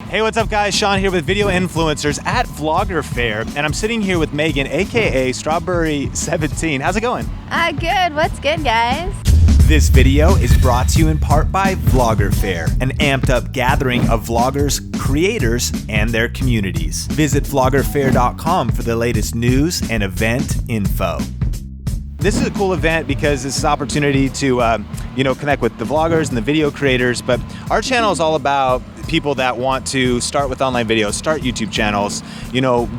Hey, what's up, guys? Sean here with video influencers at VloggerFair, and I'm sitting here with Meghan, a.k.a. Strawburry17. How's it going? Good. What's good, guys? This video is brought to you in part by VloggerFair, an amped-up gathering of vloggers, creators, and their communities. Visit VloggerFair.com for the latest news and event info. This is a cool event because it's an opportunity to, connect with the vloggers and the video creators. But our channel is all about people that want to start with online videos, start YouTube channels,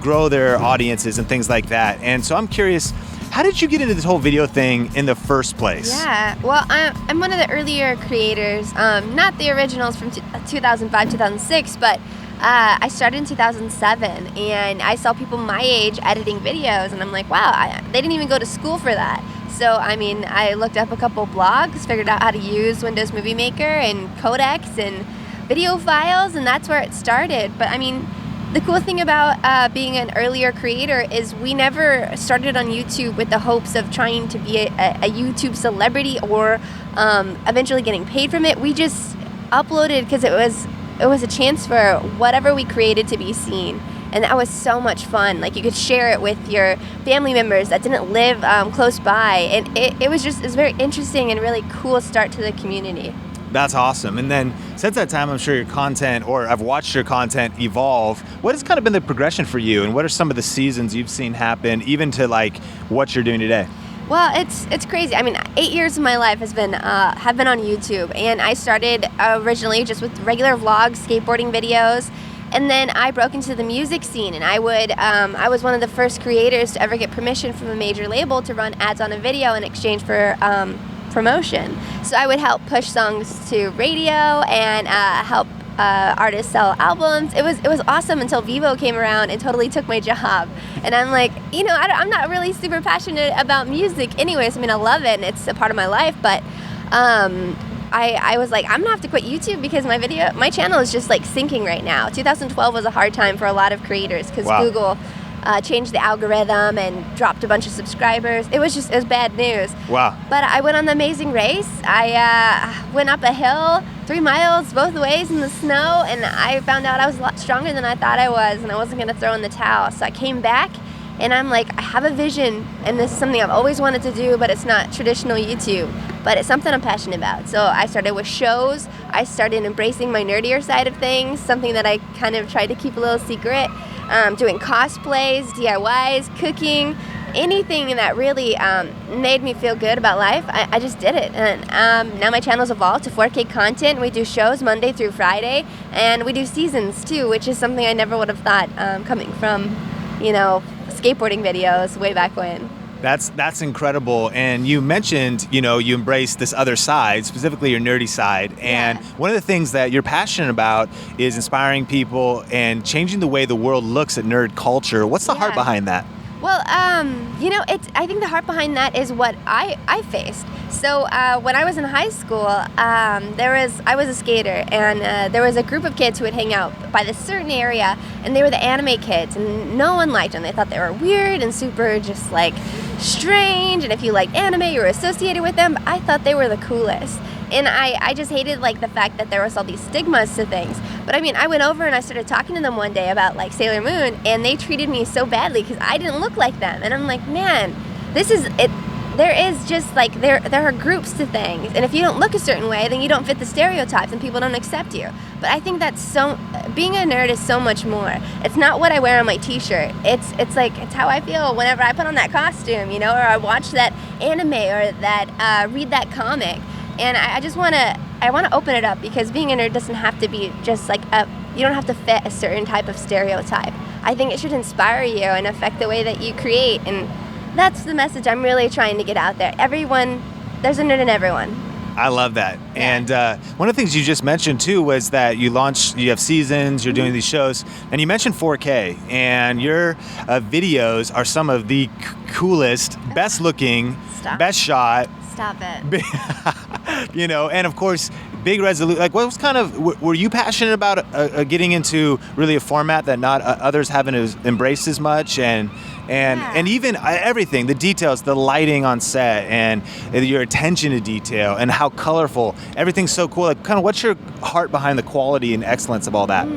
grow their audiences and things like that. And so I'm curious, how did you get into this whole video thing in the first place? Yeah, well, I'm one of the earlier creators, not the originals from 2005, 2006, but I started in 2007, and I saw people my age editing videos, and I'm like, wow, they didn't even go to school for that. So, I looked up a couple blogs, figured out how to use Windows Movie Maker and codecs and video files, and that's where it started. But, the cool thing about being an earlier creator is we never started on YouTube with the hopes of trying to be a YouTube celebrity or eventually getting paid from it. We just uploaded because it was a chance for whatever we created to be seen, and that was so much fun. Like, you could share it with your family members that didn't live close by, and it was very interesting and really cool start to the community. That's awesome. And then since that time, I'm sure your content, or I've watched your content evolve. What has kind of been the progression for you, and what are some of the seasons you've seen happen, even to like what you're doing today? Well, it's crazy. 8 years of my life have been on YouTube, and I started originally just with regular vlogs, skateboarding videos, and then I broke into the music scene, and I was one of the first creators to ever get permission from a major label to run ads on a video in exchange for promotion. So I would help push songs to radio and help artists sell albums. It was awesome until Vivo came around and totally took my job. And I'm like, I'm not really super passionate about music anyways. I love it and it's a part of my life, but I was like, I'm gonna have to quit YouTube because my channel is just like sinking right now. 2012 was a hard time for a lot of creators because Wow. Google changed the algorithm and dropped a bunch of subscribers. It was bad news. Wow. But I went on the amazing race. I went up a hill 3 miles both ways in the snow, and I found out I was a lot stronger than I thought I was, and I wasn't gonna throw in the towel. So I came back, and I'm like, I have a vision, and this is something I've always wanted to do, but it's not traditional YouTube, but it's something I'm passionate about. So I started with shows. I started embracing my nerdier side of things, something that I kind of tried to keep a little secret. Doing cosplays, DIYs, cooking, anything that really made me feel good about life, I just did it. And now my channel's evolved to 4K content. We do shows Monday through Friday, and we do seasons too, which is something I never would have thought coming from, skateboarding videos way back when. That's incredible. And you mentioned, you embrace this other side, specifically your nerdy side. And one of the things that you're passionate about is inspiring people and changing the way the world looks at nerd culture. What's the heart behind that? Well, I think the heart behind that is what I faced. So when I was in high school, I was a skater, and there was a group of kids who would hang out by this certain area, and they were the anime kids, and no one liked them. They thought they were weird and super just like strange, and if you liked anime, you were associated with them. But I thought they were the coolest. And I just hated like the fact that there was all these stigmas to things. But I went over and I started talking to them one day about like Sailor Moon, and they treated me so badly because I didn't look like them. And I'm like, man, this is it. There is just like, there are groups to things, and if you don't look a certain way, then you don't fit the stereotypes and people don't accept you. But I think that's being a nerd is so much more. It's not what I wear on my t-shirt. It's how I feel whenever I put on that costume, or I watch that anime or that read that comic. And I want to open it up, because being a nerd doesn't have to be just like you don't have to fit a certain type of stereotype. I think it should inspire you and affect the way that you create, and that's the message I'm really trying to get out there. There's a nerd in everyone. I love that. Yeah. And one of the things you just mentioned too was that you have seasons, you're doing these shows, and you mentioned 4K, and your videos are some of the coolest, best looking, best shot. Stop it. And of course, big resolution. Like, what was were you passionate about getting into really a format that not others haven't embraced as much, and even everything, the details, the lighting on set, and your attention to detail, and how colorful everything's so cool. Like, what's your heart behind the quality and excellence of all that?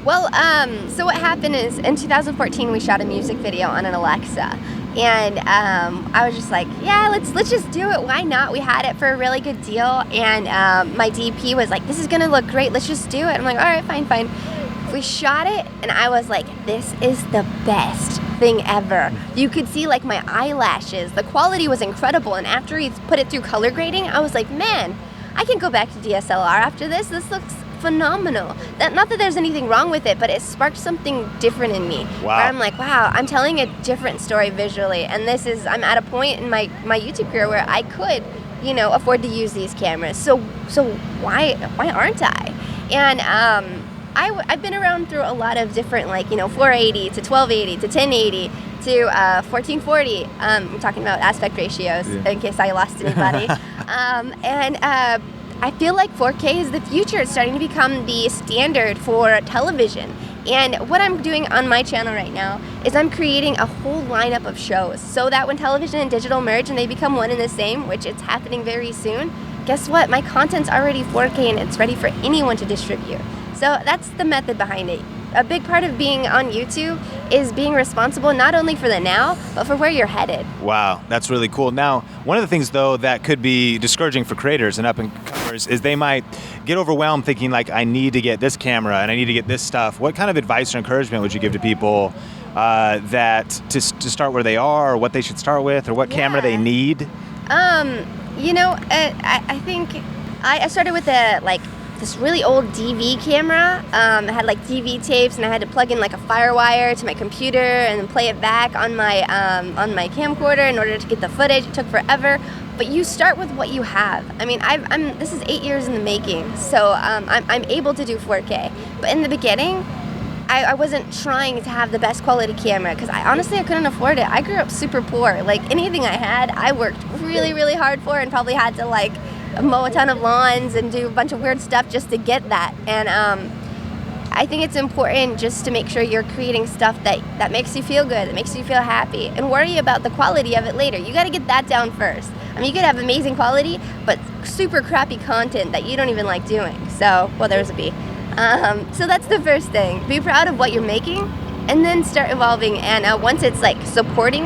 Well, so what happened is in 2014 we shot a music video on an Alexa. And I was just like, yeah, let's just do it. Why not? We had it for a really good deal. And my DP was like, this is going to look great. Let's just do it. I'm like, all right, fine. We shot it, and I was like, this is the best thing ever. You could see like my eyelashes. The quality was incredible. And after he put it through color grading, I was like, man, I can go back to DSLR after this. This looks phenomenal. Not that there's anything wrong with it, but it sparked something different in me. Wow. Where I'm like, wow, I'm telling a different story visually. And I'm at a point in my YouTube career where I could, afford to use these cameras. So why aren't I? And I've been around through a lot of different, 480 to 1280 to 1080 to 1440. I'm talking about aspect ratios in case I lost anybody. I feel like 4K is the future. It's starting to become the standard for television. And what I'm doing on my channel right now is I'm creating a whole lineup of shows so that when television and digital merge and they become one and the same, which it's happening very soon, guess what? My content's already 4K and it's ready for anyone to distribute. So that's the method behind it. A big part of being on YouTube is being responsible not only for the now, but for where you're headed. Wow, that's really cool. Now, one of the things, though, that could be discouraging for creators and up-and-comers is they might get overwhelmed thinking, like, I need to get this camera and I need to get this stuff. What kind of advice or encouragement would you give to people that to start where they are, or what they should start with, or what camera they need? I think I started with this really old DV camera. It had like DV tapes, and I had to plug in like a FireWire to my computer and then play it back on my camcorder in order to get the footage. It took forever, but you start with what you have. I mean, this is 8 years in the making, so I'm able to do 4K. But in the beginning, I wasn't trying to have the best quality camera because I couldn't afford it. I grew up super poor. Like anything I had, I worked really, really hard for, and probably had to mow a ton of lawns and do a bunch of weird stuff just to get that. And I think it's important just to make sure you're creating stuff that makes you feel good, that makes you feel happy, and worry about the quality of it later. You got to get that down first. I mean, you could have amazing quality, but super crappy content that you don't even like doing. So, well, there's a B. So that's the first thing. Be proud of what you're making, and then start evolving. And once it's supporting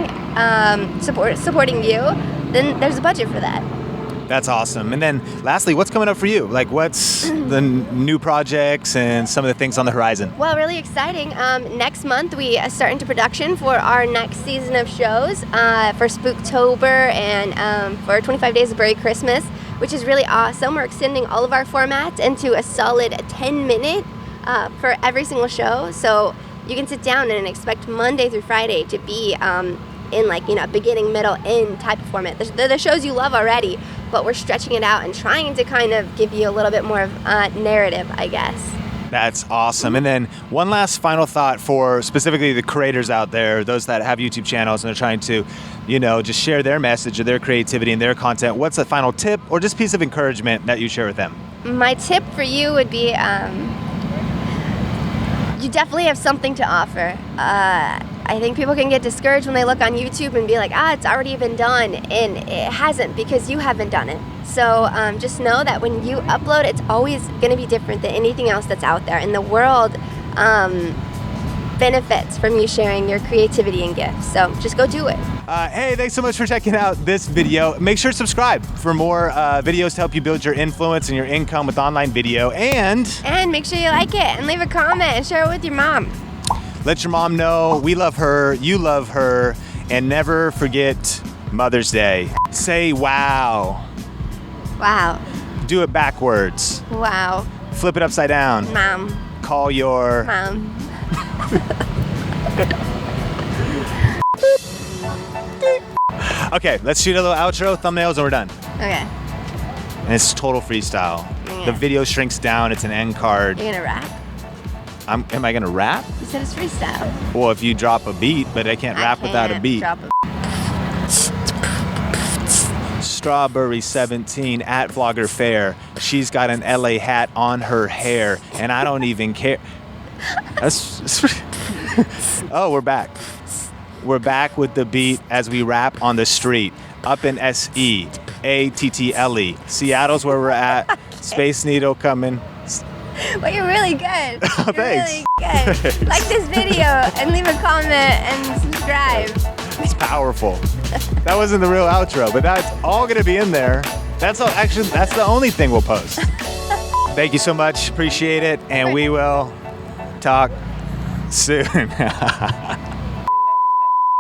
you, then there's a budget for that. That's awesome. And then lastly, what's coming up for you? Like, what's the new projects and some of the things on the horizon? Well, really exciting. Next month, we start into production for our next season of shows for Spooktober and for 25 Days of Merry Christmas, which is really awesome. We're extending all of our formats into a solid 10-minute for every single show. So you can sit down and expect Monday through Friday to be in beginning, middle, end type of format. They're the shows you love already, but we're stretching it out and trying to kind of give you a little bit more of narrative, I guess. That's awesome. And then one last final thought for specifically the creators out there, those that have YouTube channels and they're trying to, just share their message or their creativity and their content. What's a final tip or just piece of encouragement that you share with them? My tip for you would be you definitely have something to offer. I think people can get discouraged when they look on YouTube and be like, it's already been done, and it hasn't because you haven't done it. So just know that when you upload, it's always going to be different than anything else that's out there. And the world benefits from you sharing your creativity and gifts. So just go do it. Hey, thanks so much for checking out this video. Make sure to subscribe for more videos to help you build your influence and your income with online video. And make sure you like it and leave a comment and share it with your mom. Let your mom know we love her, you love her, and never forget Mother's Day. Say wow. Wow. Do it backwards. Wow. Flip it upside down. Mom. Call your mom. Okay, let's shoot a little outro, thumbnails, and we're done. Okay. And it's total freestyle. Yeah. The video shrinks down, it's an end card. You're gonna rap? Am I gonna rap? You said it's freestyle. Well, if you drop a beat, but I can't rap without a beat. Strawburry17 at VloggerFair. She's got an LA hat on her hair, and I don't even care. Oh, we're back. We're back with the beat as we rap on the street. Up in SE, ATTLE. Seattle's where we're at. Space Needle coming. Well, you're really good. Oh, You're thanks. really good. Like this video and leave a comment and subscribe. It's powerful. That wasn't the real outro, but that's all gonna be in there. That's all. Actually, that's the only thing we'll post. Thank you so much. Appreciate it, and we will talk soon.